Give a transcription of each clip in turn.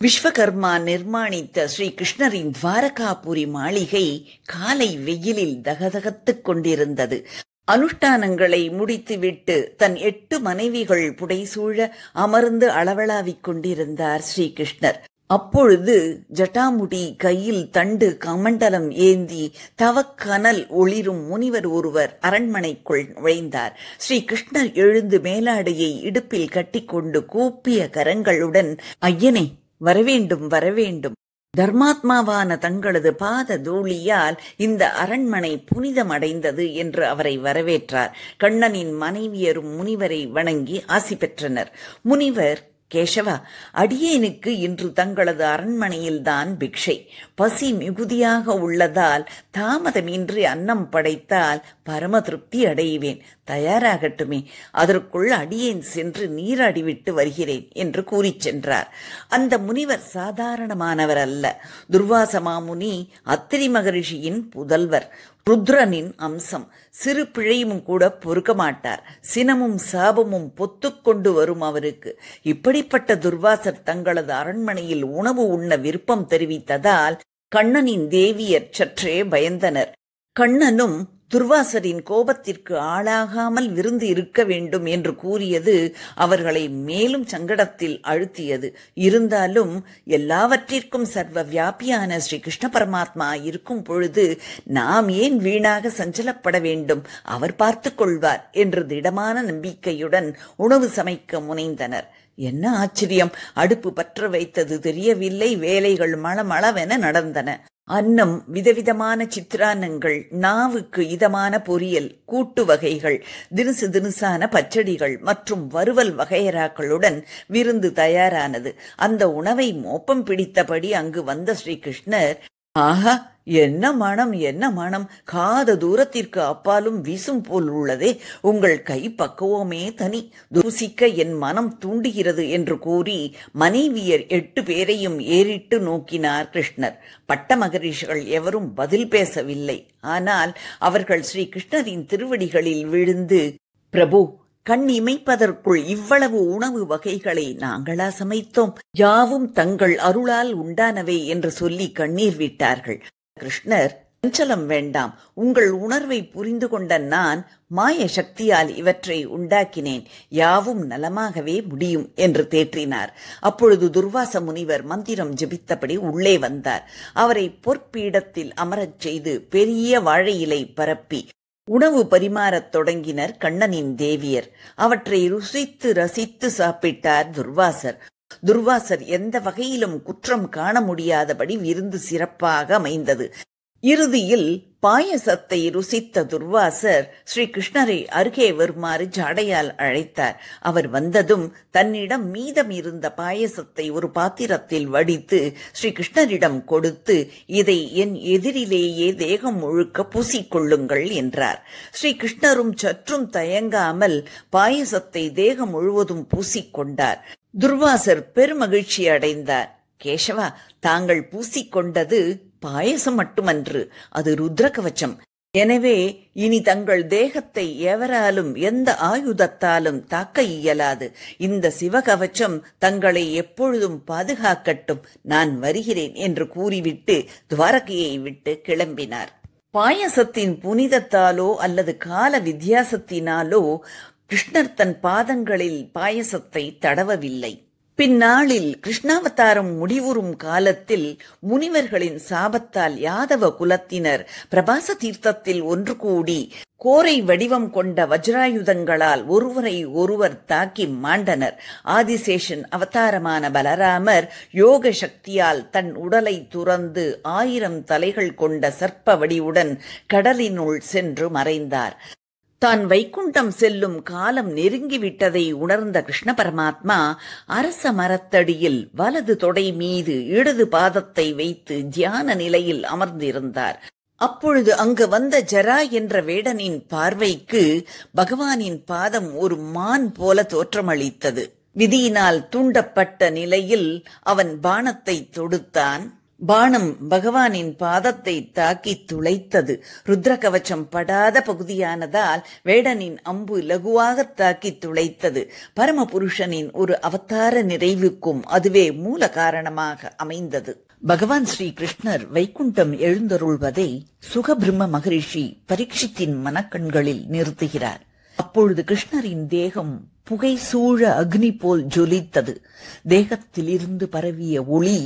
விஸ்வகர்மா நிர்மாணித்த ஸ்ரீ கிருஷ்ணரின் துவாரகாபுரி மாளிகை காலை வெயிலில் தகதகத்துக் கொண்டிருந்தது. அனுஷ்டானங்களை முடித்துவிட்டு தன் 8 மனைவிகள் புடைசூழ அமர்ந்து அளவளாவிக் கொண்டிருந்தார் ஸ்ரீகிருஷ்ணர். அப்பொழுது ஜட்டாமுடி கையில் தண்டு கமண்டலம் ஏந்தி தவக்கனல் ஒளிரும் முனிவர் ஒருவர் அரண்மனைக்குள் நுழைந்தார். ஸ்ரீகிருஷ்ணர் எழுந்து மேலாடையை இடுப்பில் கட்டிக்கொண்டு கூப்பிய கரங்களுடன், ஐயனே, வரவேண்டும் வரவேண்டும். தர்மாத்மாவான தங்களது பாத தூளியால் இந்த அரண்மனை புனிதமடைந்தது என்று அவரை வரவேற்றார். கண்ணனின் மனைவியரும் முனிவரை வணங்கி ஆசி பெற்றனர். முனிவர், கேசவா, அடியேனுக்கு இன்று தங்களது அரண்மனையில்தான் பிக்ஷை. பசி மிகுதியாக உள்ளதால் தாமதமின்றி அன்னம் படைத்தால் பரம திருப்தி அடைவேன். தயாராகட்டுமே, அதற்குள் அடியேன் சென்று நீராடிவிட்டு வருகிறேன் என்று கூறிச் சென்றார். அந்த முனிவர் சாதாரணமானவர் அல்ல. துர்வாச மாமுனி அத்திரி மகரிஷியின் புதல்வர், ருத்ரனின் அம்சம். சிறு பிழையும் கூட பொறுக்க மாட்டார். சினமும் சாபமும் பொத்துக்கொண்டு வரும் அவருக்கு. இப்படிப்பட்ட துர்வாசர் தங்களது அரண்மனையில் உணவு உண்ண விருப்பம் தெரிவித்ததால் கண்ணனின் தேவியர் சற்றே பயந்தனர். கண்ணனும் துர்வாசரின் கோபத்திற்கு ஆளாகாமல் விருந்து இருக்க வேண்டும் என்று கூறியது அவர்களை மேலும் சங்கடத்தில் அழுத்தியது. இருந்தாலும் எல்லாவற்றிற்கும் சர்வ வியாபியான ஸ்ரீ கிருஷ்ண பரமாத்மா இருக்கும் பொழுது நாம் ஏன் வீணாக சஞ்சலப்பட வேண்டும்? அவர் பார்த்து கொள்வார் என்று திடமான நம்பிக்கையுடன் உணவு சமைக்க முனைந்தனர். என்ன ஆச்சரியம்! அடுப்பு பற்ற வைத்தது தெரியவில்லை. வேலைகள் மளமளவென நடந்தன. அன்னம், விதவிதமான சித்திரான்னங்கள், நாவுக்கு இதமான பொரியல், கூட்டு வகைகள், தினுசு தினுசான பச்சடிகள் மற்றும் வறுவல் வகையராக்களுடன் விருந்து தயாரானது. அந்த உணவை மோப்பம் பிடித்தபடி அங்கு வந்த ஸ்ரீகிருஷ்ணர், ஆஹா, என்ன மனம், என்ன மனம்! காத தூரத்திற்கு அப்பாலும் வீசும் போல் உள்ளதே. உங்கள் கை பக்குவமே தனி. ருசிக்க என் மனம் தூண்டுகிறது என்று கூறி மனைவியர் 8 பேரையும் ஏறிட்டு நோக்கினார் கிருஷ்ணர். பட்ட மகரிஷிகள் எவரும் பதில் பேசவில்லை. ஆனால் அவர்கள் ஸ்ரீ கிருஷ்ணரின் திருவடிகளில் விழுந்து, பிரபு, கண் இமைப்பதற்குள் இவ்வளவு உணவு வகைகளை நாங்களா சமைத்தோம்? யாவும் தங்கள் அருளால் உண்டானவை என்று சொல்லி கண்ணீர் விட்டார்கள். கிருஷ்ணர், சஞ்சலம் வேண்டாம். உங்கள் உணர்வை புரிந்து கொண்ட நான் மாய சக்தியால் இவற்றை உண்டாக்கினேன். யாவும் நலமாகவே முடியும் என்று தேற்றினார். அப்பொழுது துர்வாச முனிவர் மந்திரம் ஜபித்தபடி உள்ளே வந்தார். அவரை பொற்பீடத்தில் அமரச் செய்து பெரிய வாழை இலை பரப்பி உணவு பரிமாறத் தொடங்கினர் கண்ணனின் தேவியர். அவற்றை ருசித்து ரசித்து சாப்பிட்டார் துர்வாசர். துர்வாசர் எந்த வகையிலும் குற்றம் காண முடியாதபடி விருந்து சிறப்பாக அமைந்தது. இறுதியில் பாயசத்தை ருசித்த துர்வாசர் ஸ்ரீ கிருஷ்ணரை அருகே வருமாறு ஜாடையால் அழைத்தார். அவர் வந்ததும் தன்னிடம் மீதம் இருந்த பாயசத்தை ஒரு பாத்திரத்தில் வடித்து ஸ்ரீ கிருஷ்ணரிடம் கொடுத்து, இதை என் எதிரிலேயே தேகம் முழுக்க பூசிக்கொள்ளுங்கள் என்றார். ஸ்ரீ கிருஷ்ணரும் சற்றும் தயங்காமல் பாயசத்தை தேகம் முழுவதும் பூசிக்கொண்டார். துர்வாசர் பெருமகிழ்ச்சி அடைந்தார். கேசவா, தாங்கள் பூசிக்கொண்டது பாயசம் மட்டுமன்று, அது ருத்ர கவச்சம். எனவே இனி தங்கள் தேகத்தை எவராலும் எந்த ஆயுதத்தாலும் தாக்க இயலாது. இந்த சிவகவச்சம் தங்களை எப்பொழுதும் பாதுகாக்கட்டும். நான் வருகிறேன் என்று கூறிவிட்டு துவாரகையை விட்டு கிளம்பினார். பாயசத்தின் புனிதத்தாலோ அல்லது கால வித்தியாசத்தினாலோ கிருஷ்ணர் தன் பாதங்களில் பாயசத்தை தடவவில்லை. பின்னாளில் கிருஷ்ணாவதாரம் முடிவுறும் காலத்தில் முனிவர்களின் சாபத்தால் யாதவ குலத்தினர் பிரபாச தீர்த்தத்தில் ஒன்று கூடி கோரை வடிவம் கொண்ட வஜ்ராயுதங்களால் ஒருவரை ஒருவர் தாக்கி மாண்டனர். ஆதிசேஷன் அவதாரமான பலராமர் யோக சக்தியால் தன் உடலை துறந்து 1000 தலைகள் கொண்ட சர்ப்ப வடிவுடன் கடலினுள் சென்று மறைந்தார். தான் வைகுண்டம் செல்லும் காலம் நெருங்கிவிட்டதை உணர்ந்த கிருஷ்ண பரமாத்மா அரச மரத்தடியில் வலது தொடை மீது இடது பாதத்தை வைத்து தியான நிலையில் அமர்ந்திருந்தார். அப்பொழுது அங்கு வந்த ஜரா என்ற வேடனின் பார்வைக்கு பகவானின் பாதம் ஒரு மான் போல தோற்றமளித்தது. விதியினால் தூண்டப்பட்ட நிலையில் அவன் பாணத்தை தொடுத்தான். பாணம் பகவானின் பாதத்தை தாக்கி துளைத்தது. ருத்ர கவச்சம் படாத பகுதியானதால் வேடனின் அம்பு லகுவாக தாக்கி துளைத்தது. பரமபுருஷனின் ஒரு அவதார நிறைவுக்கும் அதுவே மூல காரணமாக அமைந்தது. பகவான் ஸ்ரீ கிருஷ்ணர் வைகுண்டம் எழுந்தருள்வதை சுகபிரம்ம மகரிஷி பரீட்சித்தின் மனக்கண்களில் நிறுத்துகிறார். அப்பொழுது கிருஷ்ணரின் தேகம் புகை சூழ அக்னி போல் ஜொலித்தது. தேகத்திலிருந்து பரவிய ஒளி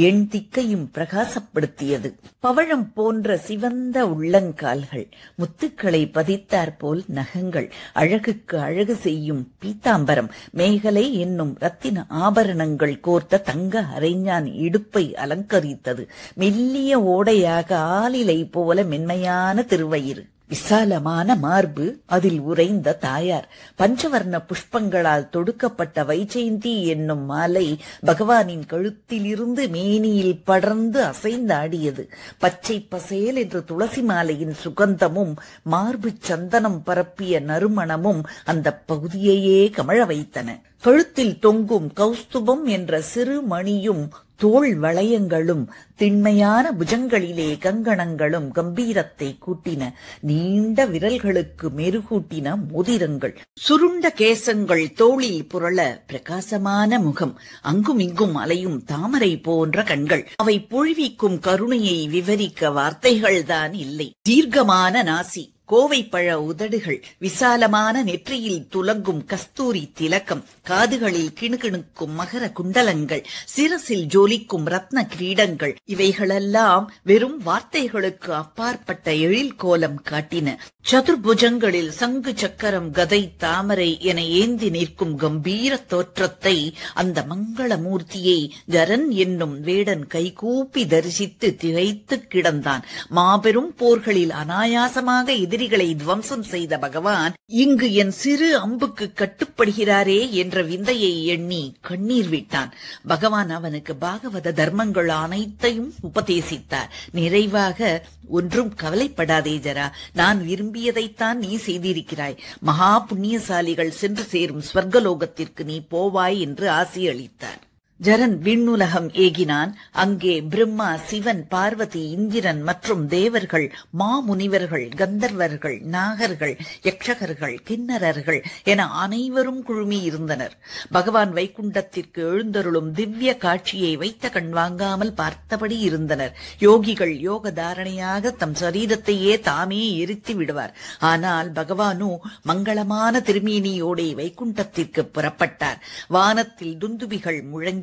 எண் திக்கையும் பிரகாசப்படுத்தியது. பவழம் போன்ற சிவந்த உள்ளங்கால்கள், முத்துக்களை பதித்தாற்போல் நகங்கள், அழகுக்கு அழகு செய்யும் பீத்தாம்பரம், மேகலை என்னும் ரத்தின ஆபரணங்கள் கோர்த்த தங்க அரைஞான் இடுப்பை அலங்கரித்தது. மெல்லிய ஓடையாக ஆலிலை போல மென்மையான திருவயிறு, விசாலமான மார்பு, அதில் உறைந்த தாயார், பஞ்சவர்ண புஷ்பங்களால் தொடுக்கப்பட்ட வைஜெயந்தி என்னும் மாலை பகவானின் கழுத்திலிருந்து மேனியில் படர்ந்து அசைந்தாடியது. பச்சை பசேல் என்று துளசி மாலையின் சுகந்தமும் மார்பு சந்தனம் பரப்பிய நறுமணமும் அந்த பகுதியையே கமழ வைத்தன. கழுத்தில் தொங்கும் கௌஸ்துபம் என்ற சிறு மணியும் தோள் வளையங்களும் திண்மையான புஜங்களிலே கங்கணங்களும் கம்பீரத்தை கூட்டின. நீண்ட விரல்களுக்கு மெருகூட்டின மோதிரங்கள், சுருண்ட கேசங்கள் தோளில் புரள பிரகாசமான முகம், அங்குமிங்கும் அலையும் தாமரை போன்ற கண்கள். அவை பொழிவிக்கும் கருணையை விவரிக்க வார்த்தைகள்தான் இல்லை. தீர்க்கமான நாசி, கோவைப்பழ உதடுகள், விசாலமான நெற்றியில் துலங்கும் கஸ்தூரி திலக்கம், காதுகளில் கிணுகிணுக்கும் மகர குண்டலங்கள், சிரசில் ஜோலிக்கும் ரத்ன கிரீடங்கள், இவைகளெல்லாம் வெறும் வார்த்தைகளுக்கு அப்பாற்பட்ட எழில் கோலம் காட்டின. சதுர்புஜங்களில் சங்கு சக்கரம் கதை தாமரை என ஏந்தி நிற்கும் கம்பீர தோற்றத்தை, அந்த மங்கள மூர்த்தியை ஜரன் என்னும் வேடன் கைகூப்பி தரிசித்து திகைத்து கிடந்தான். மாபெரும் போர்களில் அனாயாசமாக எதிரிகளை துவம்சம் செய்த பகவான் இங்கு என் சிறு அம்புக்கு கட்டுப்படுகிறாரே என்ற விந்தையை எண்ணி கண்ணீர் விட்டான். பகவான் அவனுக்கு பாகவத தர்மங்கள் அனைத்தையும் உபதேசித்தார். நிறைவாக, ஒன்றும் கவலைப்படாதே ஜரா, நான் விரும்பியதைத்தான் நீ செய்திருக்கிறாய். மகா புண்ணியசாலிகள் சென்று சேரும் ஸ்வர்கலோகத்திற்கு நீ போவாய் என்று ஆசியளித்தார். ஜரன் விண்ணுலகம் ஏகினான். அங்கே பிரம்மா, சிவன், பார்வதி, இந்திரன் மற்றும் தேவர்கள், மாமுனிவர்கள், கந்தர்வர்கள், நாகர்கள், யக்ஷகர்கள், கிண்ணறர்கள் என அனைவரும் குழுமி இருந்தனர். பகவான் வைகுண்டத்திற்கு எழுந்தருளும் திவ்ய காட்சியை வைத்த கண் வாங்காமல் பார்த்தபடி இருந்தனர். யோகிகள் யோக தாரணையாக தம் சரீரத்தையே தாமே எரித்து விடுவார். ஆனால் பகவானோ மங்களமான திருமேனியோடே வைகுண்டத்திற்கு புறப்பட்டார். வானத்தில் துந்துபிகள் முழங்கின,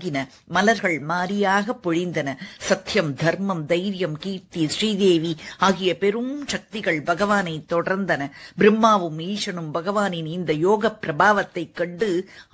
மலர்கள் மாரியாக பொழிந்தன. சத்தியம், தர்மம், தைரியம், கீர்த்தி, ஸ்ரீதேவி ஆகிய பெரும் சக்திகள் பகவானை தொடர்ந்தன. பிரம்மாவும் ஈசனும் பகவானின் இந்த யோக பிரபாவத்தை கண்டு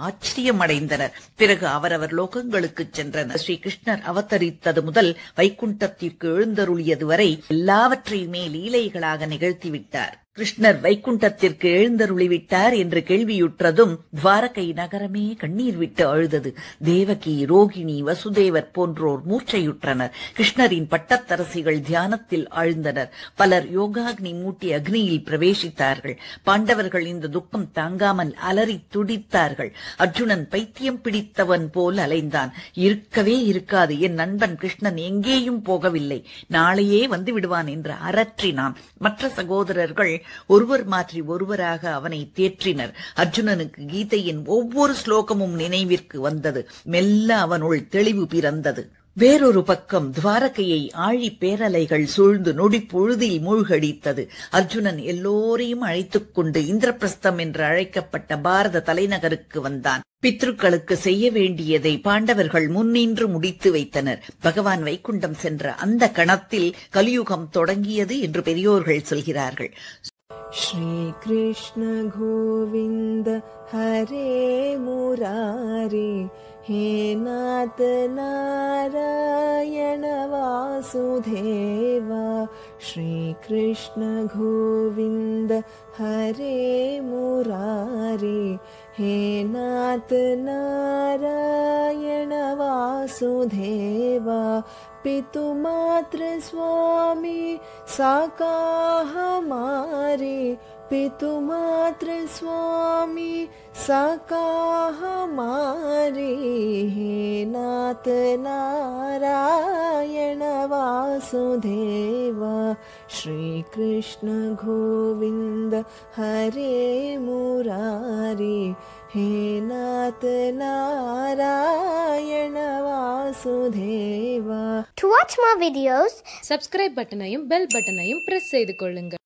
ஆச்சரியமடைந்தனர். பிறகு அவரவர் லோகங்களுக்கு சென்றனர். ஸ்ரீ கிருஷ்ணர் அவதரித்தது முதல் வைகுண்டத்திற்கு எழுந்தருளியது வரை எல்லாவற்றையுமே லீலைகளாக நிகழ்த்திவிட்டார். கிருஷ்ணர் வைகுண்டத்திற்கு எழுந்தருளிவிட்டார் என்று கேள்வியுற்றதும் துவாரகை நகரமே கண்ணீர் விட்டு அழுதது. தேவகி, ரோகிணி, வசுதேவர் போன்றோர் மூர்ச்சையுற்றனர். கிருஷ்ணரின் பட்டத்தரசிகள் தியானத்தில் ஆழ்ந்தனர். பலர் யோகாக்னி மூட்டி அக்னியில் பிரவேசித்தார்கள். பாண்டவர்கள் இந்த துக்கம் தாங்காமல் அலறி துடித்தார்கள். அர்ஜுனன் பைத்தியம் பிடித்தவன் போல் அலைந்தான். இருக்கவே இருக்காது, என் நண்பன் கிருஷ்ணன் எங்கேயும் போகவில்லை, நாளையே வந்து விடுவான் என்று அரற்றினான். மற்ற சகோதரர்கள் ஒருவர் மாற்றி ஒருவராக அவனை தேற்றினர். அர்ஜுனனுக்கு கீதையின் ஒவ்வொரு ஸ்லோகமும் நினைவிற்கு வந்தது. மெல்ல அவனுள் தெளிவு பிறந்தது. வேறொரு பக்கம் துவாரகையை ஆழி பேரலைகள் சூழ்ந்து நொடி பொழுதில் மூழ்கடித்தது. அர்ஜுனன் எல்லோரையும் அழைத்துக் கொண்டு இந்திரபிரஸ்தம் என்று அழைக்கப்பட்ட பாரத தலைநகருக்கு வந்தான். பித்ருக்களுக்கு செய்ய வேண்டியதை பாண்டவர்கள் முன்னின்று முடித்து வைத்தனர். பகவான் வைகுண்டம் சென்ற அந்த கணத்தில் கலியுகம் தொடங்கியது என்று பெரியோர்கள் சொல்கிறார்கள். ஸ்ரீ கிருஷ்ண கோவிந்த ஹரே முராரே, हे नाथ नारायण वासुदेवा, श्री कृष्ण गोविंद हरे मुरारे, हे नाथ नारायण वासुदेवा, पितुमात्र स्वामी साका हमारे, पितुमात्र स्वामी सका हमारे, हे नाथ नारायण वासुदेवा। श्री कृष्ण गोविंद हरे मुरारी, हे नाथ Narayan Vasudeva. To watch more videos, subscribe பட்டனையும் பெல் பட்டனையும் பிரஸ் செய்து கொள்ளுங்கள்.